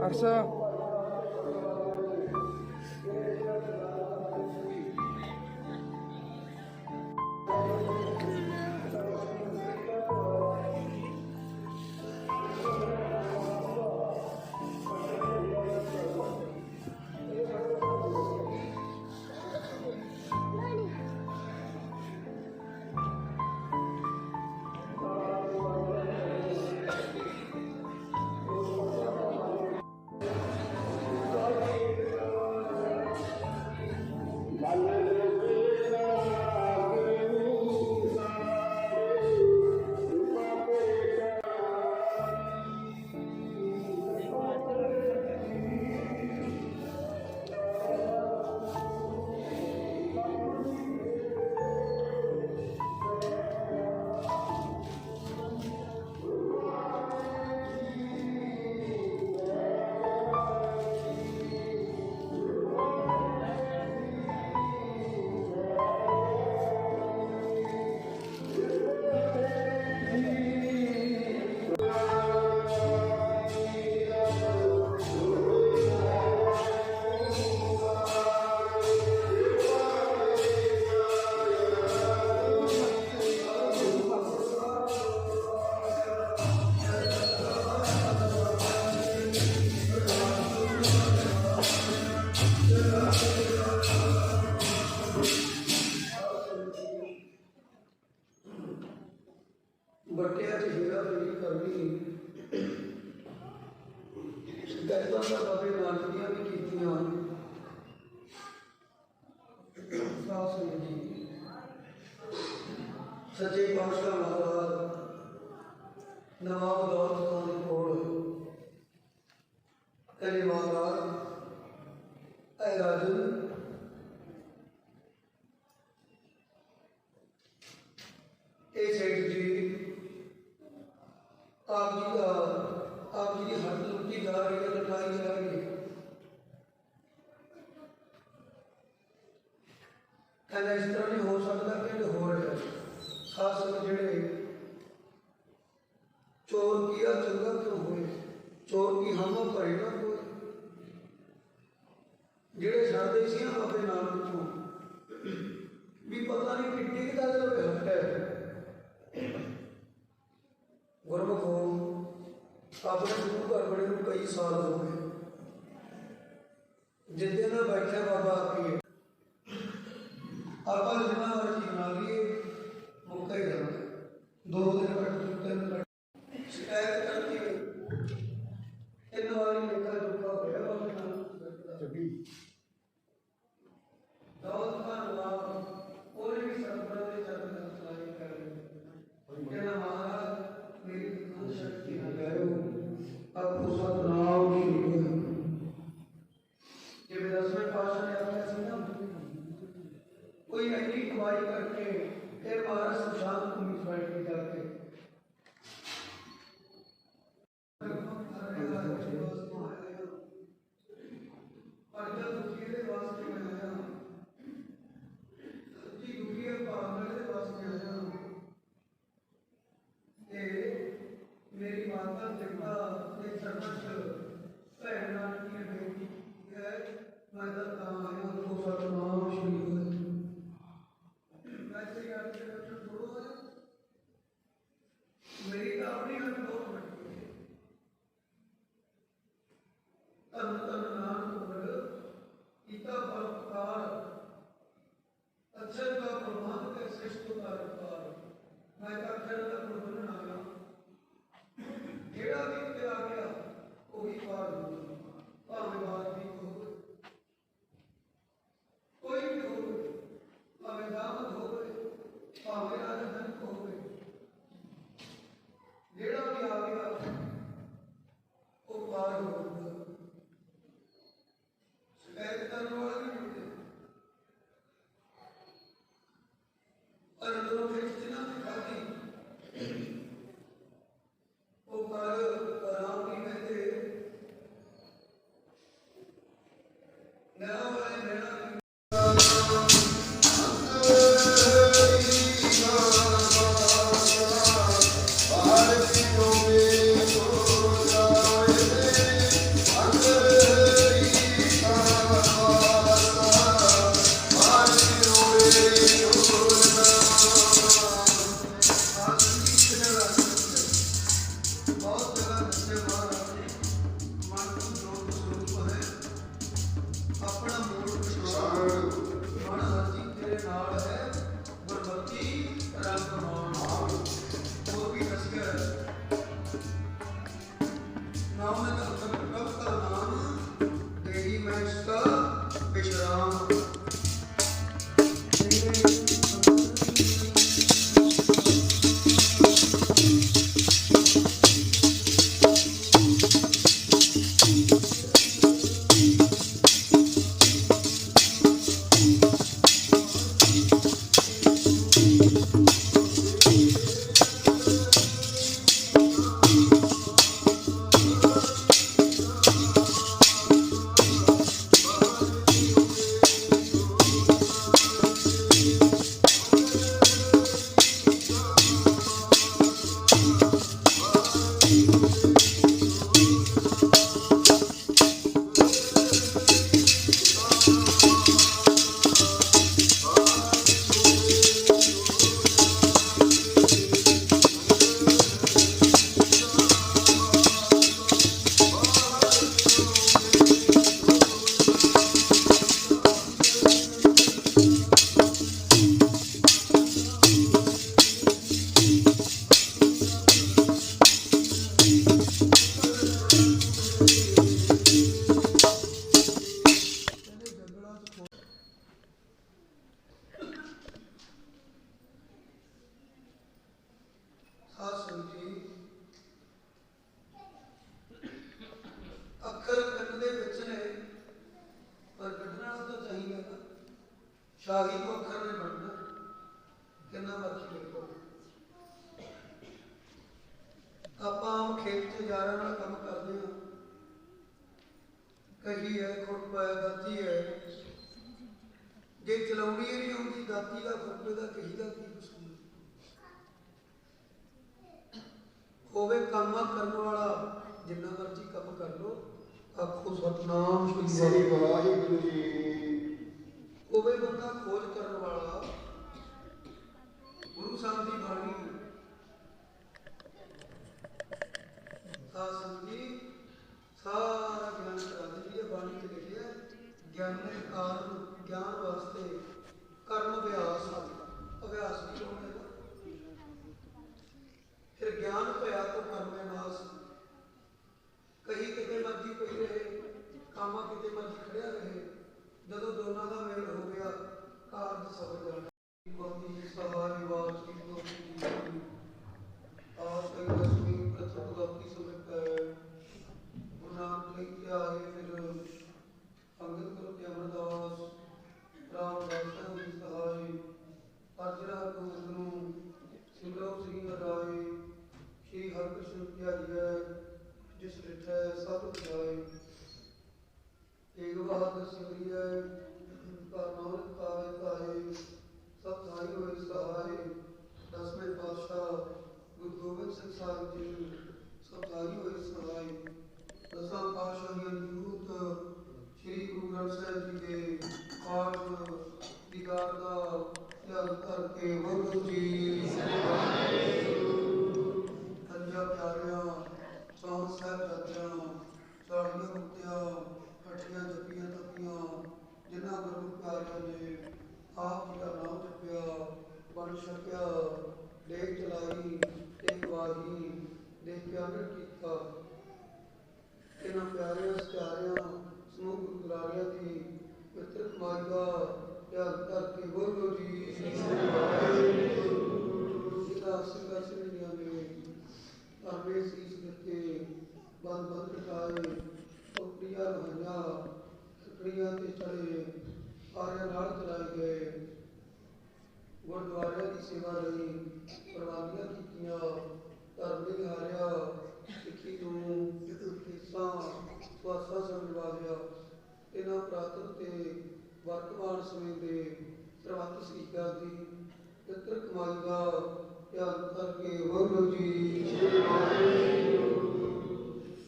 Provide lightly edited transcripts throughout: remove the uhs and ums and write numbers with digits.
अरसा बटिया च हेराफेरी करनी शिकायतों का बाबे नानक दियां भी कीतियां सच्चे पातशाह महाराज नवाब दौलत खान के कोल कहने महाराज ऐ राजन ए सेठ जी आप जी की हद लुटी जा रही है, लटाई जा रही है। कहना इस तरह नहीं हो सकता कि हो रहा है, खास कर जेड़े चोर किया चंगा क्यों हुए, चोर की हम भरे ना कोई जेड़े छड़ते सी बाबे नानक को भी पता नहीं किड्डी की दल हट है। गुरमुख अपने गुरु घर बड़े को कई साल हो गए, जिस दिन बैठे बाबा आके आप जितना मर्जी बना लिए मुक्का ही जाना, 2 दिन बैठ 3 दिन शिकायत करती है 3 बार लेखा जोखा होया बाबा दाऊद खान बाप और भी सरबराह के चरण चलाई कर कहना महाराज मेरी इतनी शक्ति न गयो अब उसका नाम ही जब 10वें पातशाह ने आया सी ना कोई ऐसी कमाई करके फिर महाराज शमशान भूमि बैठ के जाके और जब दुखी के वास्ते में आया जी दुखी भावना के वास्ते आया मेरी माता पिता एक सरपंच भैन नानक की बेटी है, मैं दत्ता आया तो सतनाम श्री वैसे छोड़ो मेरी तो अपनी गल बहुत बड़ी है। तन तन नानक बड़ इता परोपकार अक्षर का प्रमाण के श्रेष्ठ का रफ्तार मैं अक्षर का प्रबंधन आया जेड़ा भी आ गया वही पार भावे बातचीत हो कोई भी हो भावे दामद हो भावे राजधन हो जेड़ा भी आ गया वो पार हो शिकायत करने वाले भी होते और अंदरों में इतना दिखाती वो कर आराम नहीं कहते ਸ਼ਾਹੀ ਤੋਂ ਅੱਖਰ ਨੇ ਬਣਨਾ, ਕਿੰਨਾ ਮਰਜ਼ੀ ਦੇਖੋ। ਆਪਾਂ ਆਮ ਖੇਤ 'ਚ ਜਾਰਾਂ ਨਾਲ ਕੰਮ ਕਰਦੇ ਹਾਂ, ਕਹੀ ਹੈ, ਖੁਰਪਾ ਹੈ, ਦਾਤੀ ਹੈ, ਜੇ ਚਲਾਉਣੀ ਹੀ ਨਹੀਂ ਆਉਂਦੀ ਦਾਤੀ ਦਾ, ਖੁਰਪੇ ਦਾ, ਕਹੀ ਦਾ ਕੀ ਕਸੂਰ ਹੋਵੇ। ਕੰਮ ਕਰਨ ਵਾਲਾ ਜਿੰਨਾ ਮਰਜ਼ੀ ਕੰਮ ਕਰ ਲੋ, ਆਖੋ ਸਤਿਨਾਮ ਸ੍ਰੀ ਵਾਹਿਗੁਰੂ ਜੀ। ਹੋਵੇ ਬੰਦਾ ਖੋਜ ਕਰਨ ਵਾਲਾ, ਗੁਰੂ ਸਾਹਿਬ ਦੀ ਬਾਣੀ ਸੰਗੀ ਸਾਰਾ ਗਿਆਨ ਕਰਾ ਦਿੰਦੀ ਹੈ। ਬਾਣੀ 'ਚ ਲਿਖਿਆ ਗਿਆਨੇ ਕਾਰਨ, ਗਿਆਨ ਵਾਸਤੇ ਕਰਮ ਅਭਿਆਸ, ਅਭਿਆਸ ਦੀ ਲੋੜ ਹੈ। ਫਿਰ ਗਿਆਨ ਭਇਆ ਤੋਂ ਕਰਮੇ ਨਾਸ, ਕਹੀ ਕਿਤੇ ਮਰਜ਼ੀ ਪਈ ਰਹੇ, ਕਾਮਾ ਕਿਤੇ ਮਰਜ਼ੀ ਖੜਿਆ ਰਹੇ, ਜਦੋਂ ਦੋਨਾਂ ਦਾ ਮੇਲ ਹੋ ਗਿਆ ਕਾਰਜ ਸਫਲ ਜਾਣਾ। ਸਹਾਰੀ ਵਾਸ ਕੀ ਗੋਤੀ ਆਸ ਕਈ ਦਸਵੀਂ ਪ੍ਰਥਮ ਗਲਤੀ ਸਮਿਤ ਗੁਰੂ ਨਾਨਕ ਲਿਖ ਕੇ ਆਏ। ਫਿਰ ਅੰਗਦ ਗੁਰੂ ਤੇ ਅਮਰਦਾਸ ਰਾਮਦਾਸ ਦੀ ਸਹਾਈ, ਅਰਜਨਾ ਗੋਬਿੰਦ ਨੂੰ ਸਿਮਰੋ ਸ੍ਰੀ ਹਰਿ ਸ਼੍ਰੀ ਹਰਿਕ੍ਰਿਸ਼ਨ ਧਿਆਈਐ, ਜਿਸ ਡਿਠੈ ਸਭ ਧਿਆਏ। ਤੇਗ ਬਹਾਦਰ ਸਿਮਰਿਐ ਘਰ ਨਾਨਕ ਪਾਵੇ ਧਾਏ, ਸਭ ਥਾਈ ਹੋਏ ਸਹਾਏ। ਦਸਵੇਂ ਪਾਤਸ਼ਾਹ ਗੁਰੂ ਗੋਬਿੰਦ ਸਿੰਘ ਸਾਹਿਬ ਜੀ ਨੂੰ ਸਭ ਥਾਈ ਹੋਏ ਸਹਾਈ। ਦਸਾਂ ਪਾਤਸ਼ਾਹੀਆਂ ਦੀ ਜੋਤ ਸ੍ਰੀ ਗੁਰੂ ਗ੍ਰੰਥ ਸਾਹਿਬ ਜੀ ਦੇ ਪਾਠ ਦੀਦਾਰ ਦਾ ਧਿਆਨ ਕਰਕੇ ਵਾਹਿਗੁਰੂ ਜੀ ਪੰਜਾਂ ਪਿਆਰਿਆਂ, ਚੌਹਾਂ ਸਾਹਿਬਜ਼ਾਦਿਆਂ, 40 ਮੁਕਤਿਆਂ, ਅੱਠੀਆਂ ਜੱਪੀਆਂ ਤੱਪੀਆਂ, ਜਿਨ੍ਹਾਂ ਗੁਰੂ ਪਿਆਰਿਆਂ ਨੇ ਆਪ ਜੀ ਦਾ ਨਾਮ ਜਪਿਆ, ਬਣ ਛਕਿਆ, ਲੇਖ ਚਲਾਈ, ਟੇਕ ਵਾਹੀ, ਦੇਖ ਕੇ ਅੰਮ੍ਰਿਤ ਕੀਤਾ। ਇਹਨਾਂ ਪਿਆਰਿਆਂ ਸਤਿਆਰਿਆਂ ਸਮੂਹ ਗੁਰੂ ਦੁਲਾਰਿਆਂ ਦੀ ਪਵਿੱਤਰ ਕਮਾਈ ਦਾ ਧਿਆਨ ਕਰਕੇ ਵਾਹਿਗੁਰੂ ਜੀ ਜਿਹਦਾ ਸਿੰਘਾਂ ਸਿੰਘਣੀਆਂ ਨੇ ਧਰਮੇ ਸੀਸ ਦਿੱਤੇ, ਬੰਦ ਬੰਦ ਕਟਾਏ, ਉਪਰੀਆਂ ਲਹਾਈਆਂ, ਖੱਕੜੀਆਂ ਤੇ ਚੜੇ, ਆਰਿਆਂ ਨਾਲ ਚਲਾਏ ਗਏ, ਗੁਰਦੁਆਰਿਆਂ ਦੀ ਸੇਵਾ ਲਈ ਪ੍ਰਵਾਨੀਆਂ ਕੀਤੀਆਂ, ਧਰਮ ਨਹੀਂ ਹਾਰਿਆ, ਸਿੱਖੀ ਨੂੰ ਕੇਸਾਂ ਸਵਾਸਾਂ ਸੰਗ ਨਿਭਾਇਆ। ਇਹਨਾਂ ਪੁਰਾਤਨ ਤੇ ਵਰਤਮਾਨ ਸਮੇਂ ਦੇ ਸਰਬੱਤ ਸਿੱਖਿਆ ਦੀ ਪਵਿੱਤਰ ਕਮਾਈ ਦਾ ਧਿਆਨ ਕਰਕੇ ਵਾਹਿਗੁਰੂ ਜੀ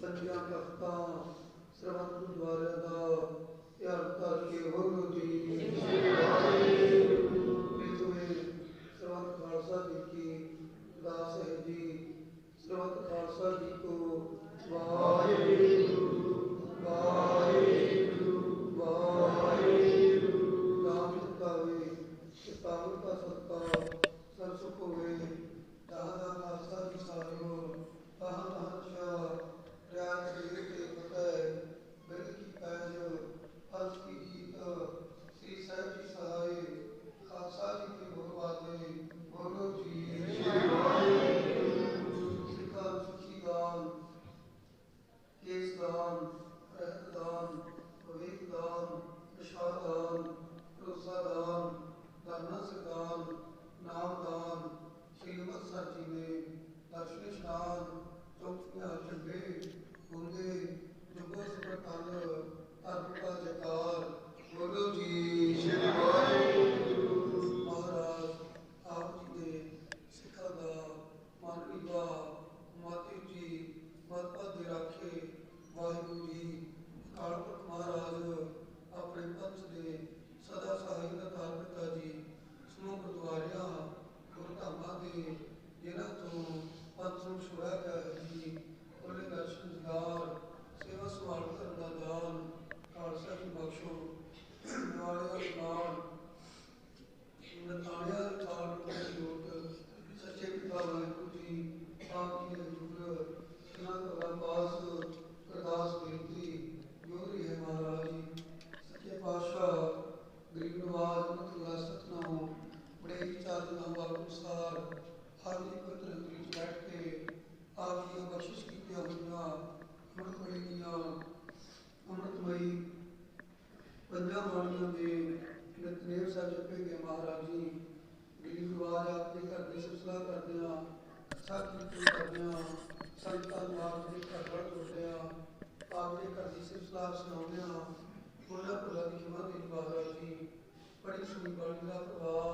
ਪੰਜਾਂ ਤਖ਼ਤਾਂ ਸਰਬੱਤ ਗੁਰਦੁਆਰਿਆਂ ਦਾ ਧਿਆਨ ਕਰਕੇ ਵਾਹਿਗੁਰੂ ਜੀ ਸਰਬੱਤ ਖਾਲਸਾ ਜੀ ਕੀ ਦਾਸ ਹੈ ਜੀ। ਸਰਬੱਤ ਖਾਲਸਾ ਜੀ ਕੋ ਵਾਹਿਗੁਰੂ ਵਾਹਿਗੁਰੂ ਵਾਹਿਗੁਰੂ। ਨਾਮ ਚਿਤਾਵੇ ਪਾਵਨ ਦਾ ਸਤਿਕਾਰ ਸਭ ਸੁਖ ਹੋਵੇ। ਜਹਾਂ ਦਾ ਖਾਲਸਾ ਜੀ ਸਾਹਿਬ ਤਹਾਂ ਤਹਾਂ ਸ਼ਾ ਰਿਆਤ ਦੇ ਤੇ ਫਤਿਹ ਬਿਰਧ ਕੀ ਪੈਜ ਹੰਸ ਕੀ ਜੀਤ ਸ੍ਰੀ ਸਾਹਿਬ ਜੀ ਸਹਾਏ। ਖਾਲਸਾ ਜੀ ਕੇ ਗੁਰਵਾਦੇ ਗੁਰੂ ਜੀ ਸਿੱਖਾਂ ਸੁਖੀ ਦਾਨ, ਕੇਸ ਦਾਨ, ਰਹਿਤ ਦਾਨ, ਵਿਵੇਕ ਦਾਨ, ਪ੍ਰਸ਼ਾਦ ਦਾਨ, ਭਰੋਸਾ ਦਾਨ, ਧਰਨਾ ਸਰਦਾਨ, ਨਾਮ ਦਾਨ। ਸ਼੍ਰੀ ਅੰਮ੍ਰਿਤਸਰ ਜੀ ਨੇ ਦਰਸ਼ਨ ਇਸ਼ਨਾਨ, ਚੌਕੀਆਂ ਝੰਡੇ ਗੁੰਦੇ, ਜੁਗੋ ਸੁਖਰ ਤਨ, ਧਰਮ ਦਾ ਜੈਕਾਰ ਗੁਰੂ ਜੀ ਮਹਾਰਾਜ ਆਪ ਜੀ ਦੇ ਸਿੱਖਾਂ ਦਾ ਮਨ ਵਿਵਾ ਮਾਤੇ ਜੀ ਮਤਪਦ ਦੇ ਰਾਖੇ ਵਾਹਿਗੁਰੂ ਜੀ। ਅਕਾਲ ਪੁਰਖ ਮਹਾਰਾਜ ਆਪਣੇ ਪੰਥ ਦੇ जपेंगे महाराज जी। गरीब नवाज आपके घर की सिलसिला करते हैं, साथी करते हैं, संतां नूं आपके घर वल जोड़ते हैं, आपके घर की सिलसिला सुनाते हैं। उन्होंने भुला की क्षमा देनी महाराज जी। बड़ी सुनी बाणी का प्रभाव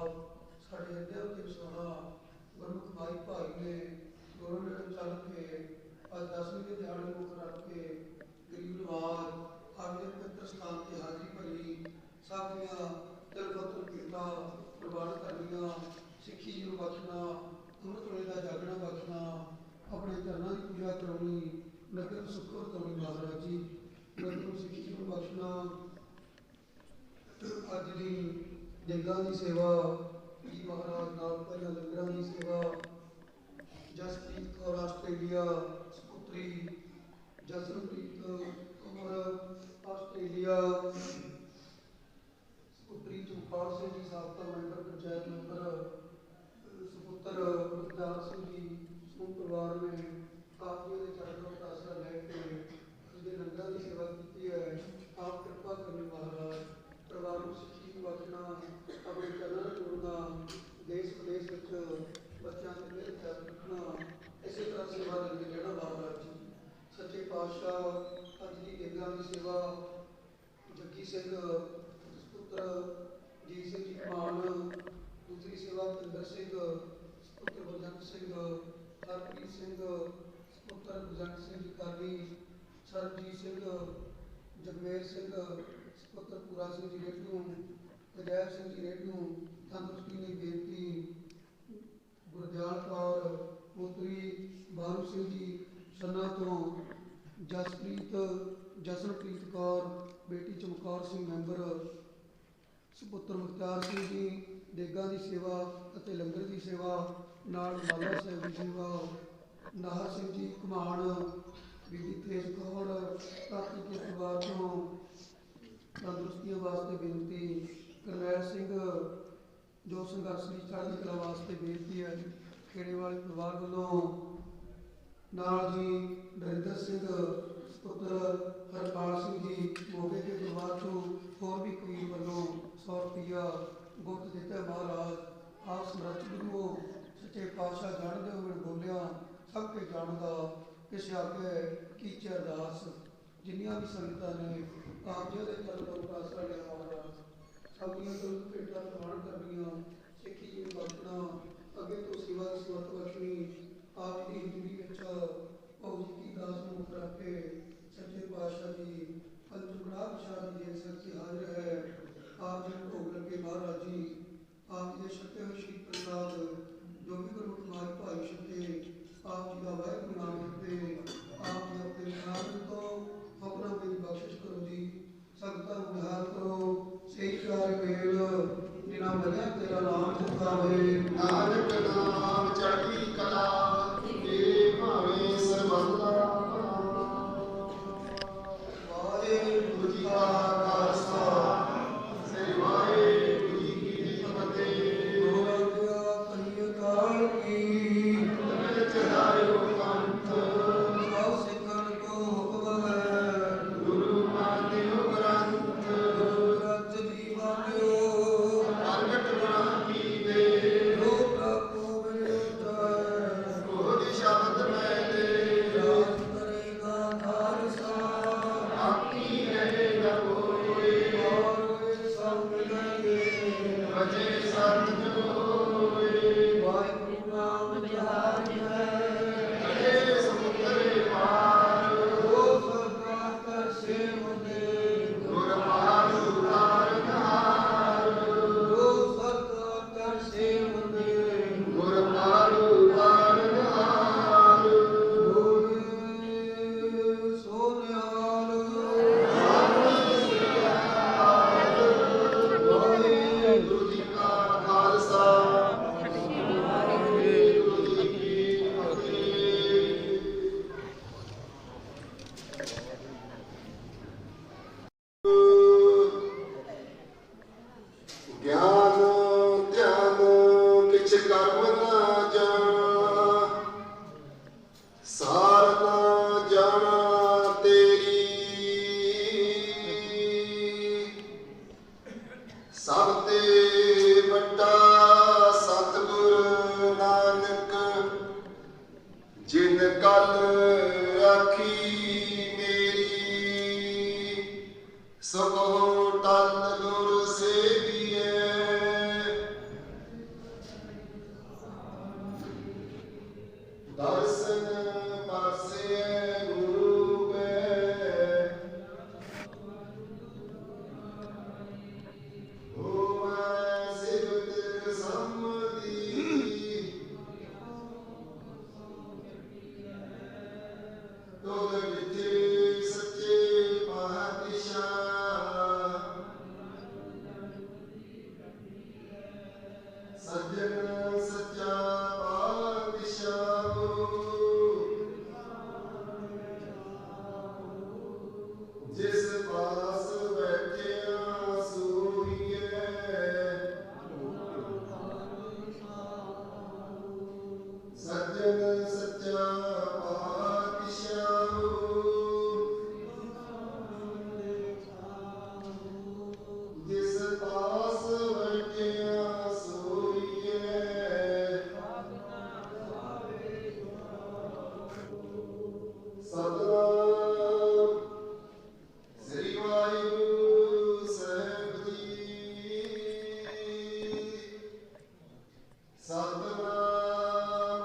साढ़े हृदय उत्ते सोना गुरमुख माई भाई ने गुरु नेड़े चल के अज 10वीं के दिहाड़े मुख रख के गरीब नवाज आपके पवित्र स्थान से हाजिरी भरी। सब दियां दिल फतुल पीटा प्रवान करनिया, सिक्खी जी बख्शना, अमृत वेले का जागना बख्शना, अपने चरणों की पूजा करानी, नगर सुख वरताउणी महाराज जी। नगर सिक्खी जी बख्शना, अज दी देगां की सेवा जी महाराज नाल भाइयों लंगरां की सेवा, जसप्रीत कौर आस्ट्रेलिया सपुत्री, जसनप्रीत कौर आस्ट्रेलिया सपुत्री, चमकौर सिंह जी साबका मैंबर पंचायत मैंबर सपुत्र मुख्तार सिंह जी समूह परिवार ने आप जी के चरणों का आसरा लेके उसके लंगर की सेवा की है। आप कृपा करनी महाराज, परिवार को सिक्खी बख्शना, अपने चरणों में जोड़ना, देश विदेश बच्चों से मेरे ख्याल रखना, इसी तरह सेवा लेंगे रहना महाराज जी। सच्चे पातशाह अज की देगां की सेवा जग्गी सिंह पुत्र जीत सिंह जी कमान, दूसरी सेवा पिंदर सिंह पुत्र गुरजंट सिंह, हरप्रीत सिंह पुत्र गुरजंट सिंह जी काली, सरबजीत सिंह, जगमेर सिंह पुत्र पूरा सिंह जी रेडू, अजैब सिंह जी रेडू, तंदुरुस्ती की बेनती, गुरदयाल कौर पुत्री बारू सिंह जी सन्ना तो, जसप्रीत जसनप्रीत कौर बेटी चमकौर सिंह मैंबर, सुपुत्र मुख्तार सिंह जी देगां की सेवा और लंगर की सेवा, नाल माला साहिब की सेवा, नाहर सिंह जी घुमान, बीबी तेज कौर काकी के परिवार को तंदुरुस्तियों वास्ते बेनती, करनैल सिंह जो संघर्ष की चढ़ती कला वास्ते बेनती है, खेड़े वाले परिवार वालों नाल जी नरिंदर सिंह पुत्र हरपाल सिंह जी मोगे के परिवार को होर भी कबीर वालों 100 रुपया गुप्त दिता महाराज। आप समर्थ गुरु सच्चे पातशाह जानते हो बोलिया सबके जानता किस आगे कीचे अरदास, जिन्नियां भी संगतां ने आप जी के चरणों का आसरा लिया महाराज, सब दियां तो भेंटां प्रवान करनियां, सिक्खी जी बख्शना, अगे तो सेवा की समर्थ बख्शनी, आप जी की हजूरी विच भोग जी की दास मुख रख के सच्चे पातशाह जी पंचमनाभ शाह जी के सिर से हाजिर है। आप जी भोग लगे महाराज जी, आप जी के छके हुए श्री प्रसाद जो भी गुरमुख माई भाई छके, आप जी का वाहिगुरू नाम करते, आप जी अपने नाम तो अपना मेरी बख्शिश करो जी, संगतां नूं निहाल करो, सही प्यार मेल जिन्हां मरिया तेरा नाम चुकावे, नानक नाम चढ़ी कला ये भावे सर्वदा। वाहिगुरू जी का खालसा श्री वाहिगुरू जी की फतेह। गोरखिया कहिए काल की चढ़ायो पंथ, सब सिखन को हुक्म है, गुरु मानियो ग्रंथ, गुरु ग्रंथ जी मानियो, प्रगट गुणा की दे, जो प्रभु मिलो जाए, कोटि शब्द में दे, राज करेगा खालसा, बाकी रहेगा कोई, और सब मिलेंगे, बजे संत जोए, वाहिगुरू नाम जहाज है, अरे समुद्र पार, वो सरकार कर सेव दे, गुर पार उतारनहार, वो सरकार कर सेव दे, गुर पार उतारनहार, बोले सोनिहाल, वाहिगुरू जी का खालसा वाहिगुरू जी की फतेह। ज्ञान ध्यान किछ कर्म न जाना, सार न जाना तेरी, सब ते ਸੋ ਕਹੋ ਤਨ ਗੁਰ ਸੇਵੀਐ। ਦਰਸ਼ਨ ਪਾਸਿਐ ਗੁਰੂ ਕੈ। ਹੋਵੈ ਸਿਵਤ ਸੰਮਤੀ। ਤੁਧ ਵਿਚੇ ਸੱਚੇ ਪਾਤਸ਼ਾਹ। ਸੱਜਣ ਸੱਚਾ ਪਾਤਸ਼ਾਹ। ਜਿਸ ਪਾਸ ਬੈਠਿਆ ਸੋਈਐ। ਸੱਜਣ ਸੱਚਾ ਪਾਤਸ਼ਾਹ। ਜਿਸ ਪਾਸ ਬੈਠਿਆ ਸੋਈਐ। ਸਤਿਨਾਮ ਸ੍ਰੀ ਵਾਹਿਗੁਰੂ ਸਾਹਿਬ ਜੀ। ਸਤਿਨਾਮ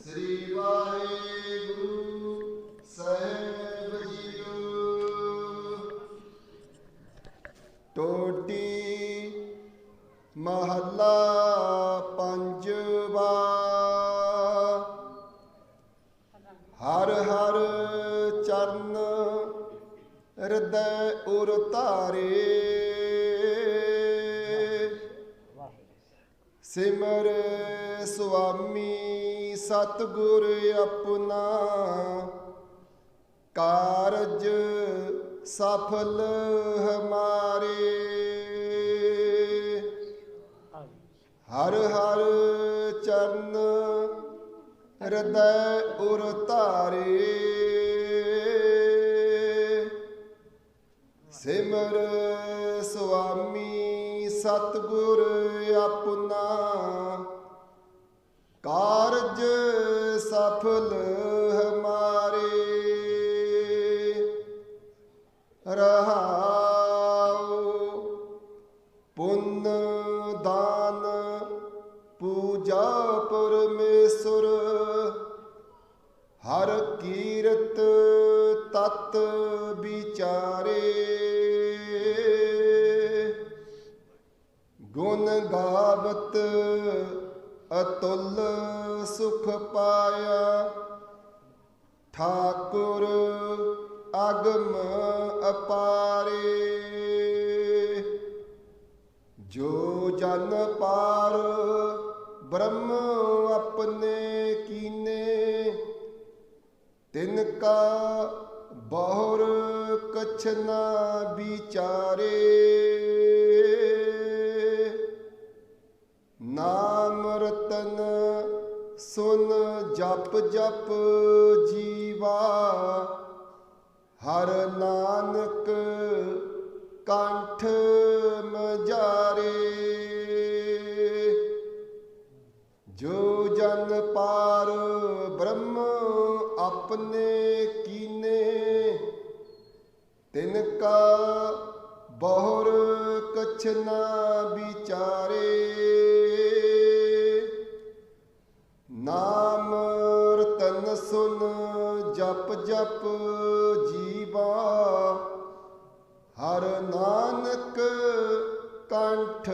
ਸ੍ਰੀ ਵਾਹਿਗੁਰੂ ਸਾਹਿਬ ਜੀਓ। ਟੋਟੀ ਮਹੱਲਾ ਪੰਜਵਾ। ਹਰ ਹਰ ਚਰਨ ਹਿਰਦੈ ਉਰ ਧਾਰੇ। ਸਿਮਰ ਸੁਆਮੀ ਸਤਿਗੁਰ ਆਪਣਾ। ਕਾਰਜ ਸਫਲ ਹਮਾਰੇ। ਹਰ ਹਰ ਚਰਨ ਹਿਰਦੈ ਉਰ ਧਾਰੇ। ਸਿਮਰ ਸੁਆਮੀ ਸਤਿਗੁਰ ਆਪਣਾ। ਕਾਰਜ ਸਫਲ ਹਮਾਰੇ। ਰਹਾਉ ਪੁੰਨ ਦਾਨ ਪੂਜਾ ਪਰਮੇਸ਼ਰ। ਹਰ ਕੀਰਤ ਤਤ ਵਿਚਾਰੇ। ਗੁਣ ਗਾਵਤ ਅਤੁਲ ਸੁਖ ਪਾਇਆ। ਠਾਕੁਰ ਅਗਮ ਅਪਾਰੇ। ਜੋ ਜਨ ਪਾਰ ਬ੍ਰਹਮ ਆਪਣੇ ਕੀਨੇ। ਤਿਨ ਕਾ ਬਹੁਰ ਕਛ ਨਾ ਵਿਚਾਰੇ। ਨਾਮ ਰਤਨ ਸੁਨ ਜਪ ਜਪ ਜੀਵਾ। ਹਰ ਨਾਨਕ ਕੰਠ ਮਜਾਰੇ। ਜੋ ਜਨ ਪਾਰ ਬ੍ਰਹਮ ਆਪਣੇ ਕੀਨੇ। ਤਿਨ ਕਾ ਬਹੁਰ ਕਛ ਨਾ ਵਿਚਾਰੇ। ਨਾਮ ਰਤਨ ਸੁਨ ਜਪ ਜਪ ਜੀਵਾ। ਹਰ ਨਾਨਕ ਕੰਠ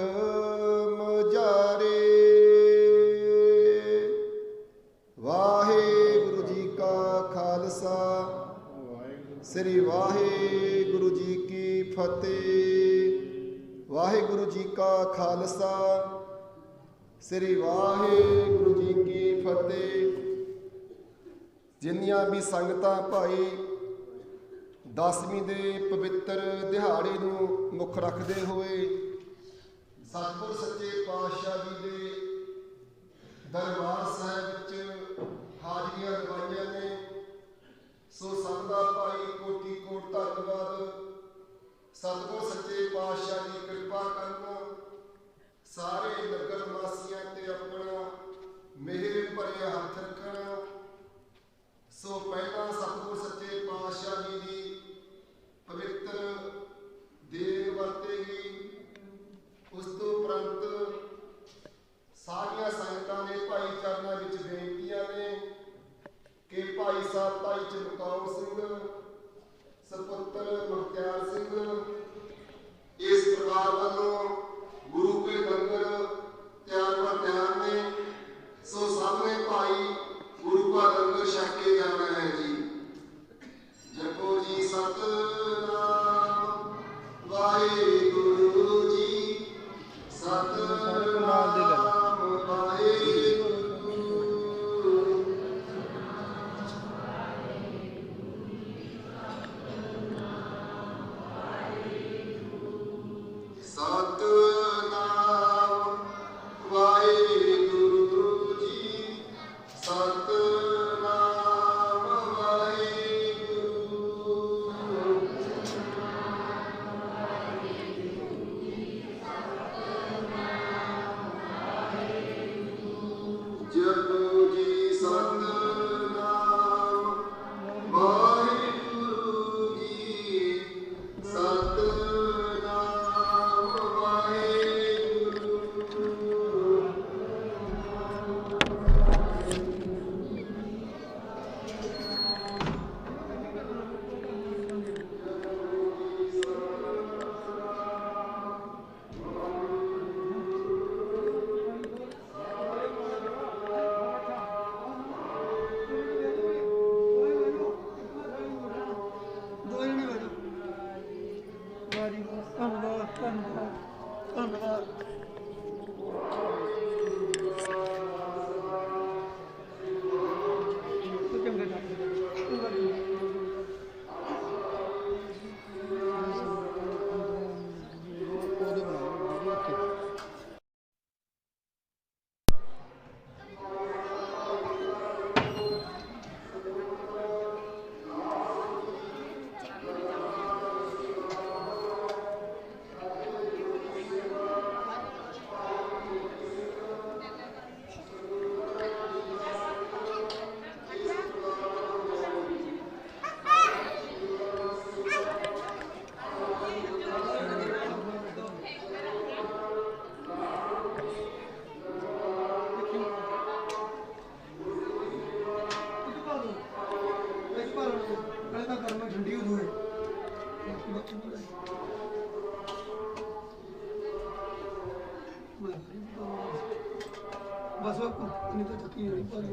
ਮਜਾਰੇ। ਵਾਹਿਗੁਰੂ ਜੀ ਕਾ ਖਾਲਸਾ ਸ੍ਰੀ ਵਾਹਿਗੁਰੂ ਜੀ ਕੀ ਫਤਿਹ। ਵਾਹਿਗੁਰੂ ਜੀ ਕਾ ਖਾਲਸਾ ਸ੍ਰੀ ਵਾਹਿਗੁਰੂ ਜੀ ਕੀ ਫਤਿਹ। ਜਿੰਨੀਆਂ ਵੀ ਸੰਗਤਾਂ ਭਾਈ ਦਸਵੀਂ ਦੇ ਪਵਿੱਤਰ ਦਿਹਾੜੇ ਨੂੰ ਮੁੱਖ ਰੱਖਦੇ ਹੋਏ ਸਤਿਗੁਰ ਸੱਚੇ ਪਾਤਸ਼ਾਹ ਜੀ ਦੇ ਦਰਬਾਰ ਸਾਹਿਬ ਵਿੱਚ ਹਾਜ਼ਰੀਆਂ ਲਗਾਈਆਂ ਨੇ। ਸੋ ਸਭ ਦਾ ਭਾਈ ਕੋਟि ਕੋਟ ਧੰਨਵਾਦ। ਸਤਿਗੁਰ ਸੱਚੇ ਪਾਤਸ਼ਾਹ ਦੀ ਕਿਰਪਾ ਕਰਨਾ। ਸਾਰੇ ਨਗਰ ਵਾਸੀਆਂ ਤੇ ਆਪਣਾ ਮਿਹਰ ਭਰਿਆ ਹੱਥ ਰੱਖਣਾ। ਸੋ ਪਹਿਲਾਂ ਸਤਿਗੁਰ ਸੱਚੇ ਪਾਤਸ਼ਾਹ ਜੀ ਦੀ ਪਵਿੱਤਰ बस वो नहीं तो चक्की नहीं पानी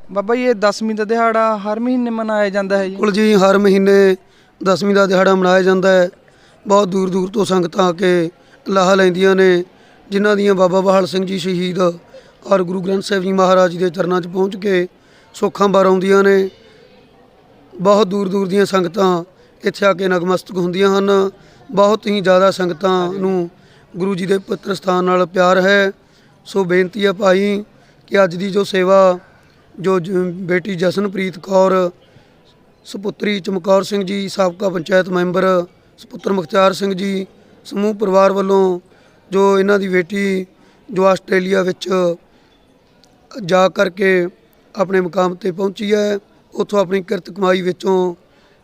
ਬਾਬਾ ਜੀ ਇਹ 10ਵੀਂ ਦਾ ਦਿਹਾੜਾ ਹਰ ਮਹੀਨੇ ਮਨਾਇਆ ਜਾਂਦਾ ਹੈ ਜੀ? ਬਿਲਕੁਲ ਜੀ, ਹਰ ਮਹੀਨੇ 10ਵੀਂ ਦਾ ਦਿਹਾੜਾ ਮਨਾਇਆ ਜਾਂਦਾ ਹੈ। ਬਹੁਤ ਦੂਰ ਦੂਰ ਤੋਂ ਸੰਗਤਾਂ ਆ ਕੇ ਲਾਹਾ ਲੈਂਦੀਆਂ ਨੇ, ਜਿਨ੍ਹਾਂ ਦੀਆਂ ਬਾਬਾ ਬਹਾਲ ਸਿੰਘ ਜੀ ਸ਼ਹੀਦ ਔਰ ਗੁਰੂ ਗ੍ਰੰਥ ਸਾਹਿਬ ਜੀ ਮਹਾਰਾਜ ਜੀ ਦੇ ਚਰਨਾਂ 'ਚ ਪਹੁੰਚ ਕੇ ਸੁੱਖਾਂ ਬਰ ਆਉਂਦੀਆਂ ਨੇ। ਬਹੁਤ ਦੂਰ ਦੂਰ ਦੀਆਂ ਸੰਗਤਾਂ ਇੱਥੇ ਆ ਕੇ ਨਤਮਸਤਕ ਹੁੰਦੀਆਂ ਹਨ। ਬਹੁਤ ਹੀ ਜ਼ਿਆਦਾ ਸੰਗਤਾਂ ਨੂੰ ਗੁਰੂ ਜੀ ਦੇ ਪਵਿੱਤਰ ਸਥਾਨ ਨਾਲ ਪਿਆਰ ਹੈ। ਸੋ ਬੇਨਤੀ ਹੈ ਭਾਈ ਕਿ ਅੱਜ ਦੀ ਜੋ ਸੇਵਾ ਜੋ ਬੇਟੀ ਜਸਨਪ੍ਰੀਤ ਕੌਰ ਸੁਪੁੱਤਰੀ ਚਮਕੌਰ ਸਿੰਘ ਜੀ ਸਾਬਕਾ ਪੰਚਾਇਤ ਮੈਂਬਰ, ਸੁਪੁੱਤਰ ਮੁਖਤਿਆਰ ਸਿੰਘ ਜੀ ਸਮੂਹ ਪਰਿਵਾਰ ਵੱਲੋਂ ਜੋ ਇਹਨਾਂ ਦੀ ਬੇਟੀ ਜੋ ਆਸਟ੍ਰੇਲੀਆ ਵਿੱਚ ਜਾ ਕਰਕੇ ਆਪਣੇ ਮੁਕਾਮ ਤੇ ਪਹੁੰਚੀ ਹੈ, ਉੱਥੋਂ ਆਪਣੀ ਕਿਰਤ ਕਮਾਈ ਵਿੱਚੋਂ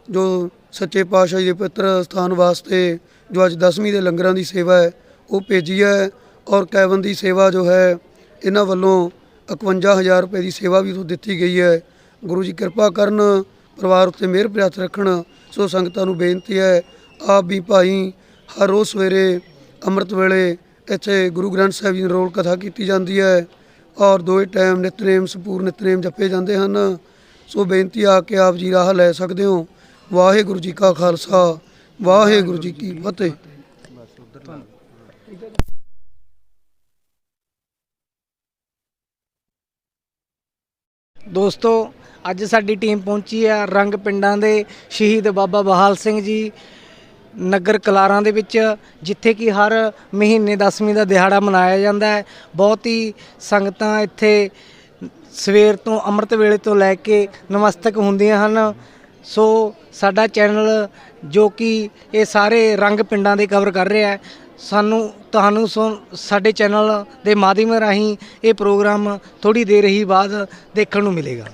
ਜੋ ਸੱਚੇ ਪਾਤਸ਼ਾਹ ਜੀ ਦੇ ਪਵਿੱਤਰ ਸਥਾਨ ਵਾਸਤੇ ਜੋ ਅੱਜ 10ਵੀਂ ਦੇ ਲੰਗਰਾਂ ਦੀ ਸੇਵਾ ਹੈ ਉਹ ਭੇਜੀ ਹੈ। ਔਰ ਕੈਬਨ ਦੀ ਸੇਵਾ ਜੋ ਹੈ ਇਹਨਾਂ ਵੱਲੋਂ 51,000 ਰੁਪਏ ਦੀ ਸੇਵਾ ਵੀ ਉੱਥੋਂ ਦਿੱਤੀ ਗਈ ਹੈ। ਗੁਰੂ ਜੀ ਕਿਰਪਾ ਕਰਨ, ਪਰਿਵਾਰ ਉੱਤੇ ਮਿਹਰ ਭਰਿਆ ਰੱਖਣ। ਸੋ ਸੰਗਤਾਂ ਨੂੰ ਬੇਨਤੀ ਹੈ ਆਪ ਵੀ ਭਾਈ ਹਰ ਰੋਜ਼ ਸਵੇਰੇ ਅੰਮ੍ਰਿਤ ਵੇਲੇ ਇੱਥੇ ਗੁਰੂ ਗ੍ਰੰਥ ਸਾਹਿਬ ਜੀ ਦੀ ਰੋਲ ਕਥਾ ਕੀਤੀ ਜਾਂਦੀ ਹੈ ਔਰ ਦੋਏ ਟਾਈਮ ਨਿਤਨੇਮ ਸੰਪੂਰਨ ਨਿਤਨੇਮ ਜਪੇ ਜਾਂਦੇ ਹਨ। ਸੋ ਬੇਨਤੀ ਆ ਕੇ ਆਪ ਜੀ ਰਾਹ ਲੈ ਸਕਦੇ ਹੋ। ਵਾਹਿਗੁਰੂ ਜੀ ਕਾ ਖਾਲਸਾ, ਵਾਹਿਗੁਰੂ ਜੀ ਕੀ ਫਤਿਹ। ਦੋਸਤੋ, ਅੱਜ ਸਾਡੀ ਟੀਮ ਪਹੁੰਚੀ ਹੈ ਰੰਗ ਪਿੰਡਾਂ ਦੇ ਸ਼ਹੀਦ ਬਾਬਾ ਬਹਾਲ ਸਿੰਘ ਜੀ ਨਗਰ ਕਲਾਰਾਂ ਦੇ ਵਿੱਚ, ਜਿੱਥੇ ਕਿ ਹਰ ਮਹੀਨੇ 10ਵੀਂ ਦਾ ਦਿਹਾੜਾ ਮਨਾਇਆ ਜਾਂਦਾ ਹੈ। ਬਹੁਤ ਹੀ ਸੰਗਤਾਂ ਇੱਥੇ ਸਵੇਰ ਤੋਂ ਅੰਮ੍ਰਿਤ ਵੇਲੇ ਤੋਂ ਲੈ ਕੇ ਨਮਸਤਕ ਹੁੰਦੀਆਂ ਹਨ। ਸੋ ਸਾਡਾ ਚੈਨਲ ਜੋ ਕਿ ਇਹ ਸਾਰੇ ਰੰਗ ਪਿੰਡਾਂ ਦੇ ਕਵਰ ਕਰ ਰਿਹਾ ਹੈ, ਤੁਹਾਨੂੰ ਸਾਡੇ ਚੈਨਲ ਦੇ ਮਾਧਿਅਮ ਰਾਹੀਂ ਇਹ ਪ੍ਰੋਗਰਾਮ ਥੋੜ੍ਹੀ ਦੇਰ ਹੀ ਬਾਅਦ ਦੇਖਣ ਨੂੰ ਮਿਲੇਗਾ।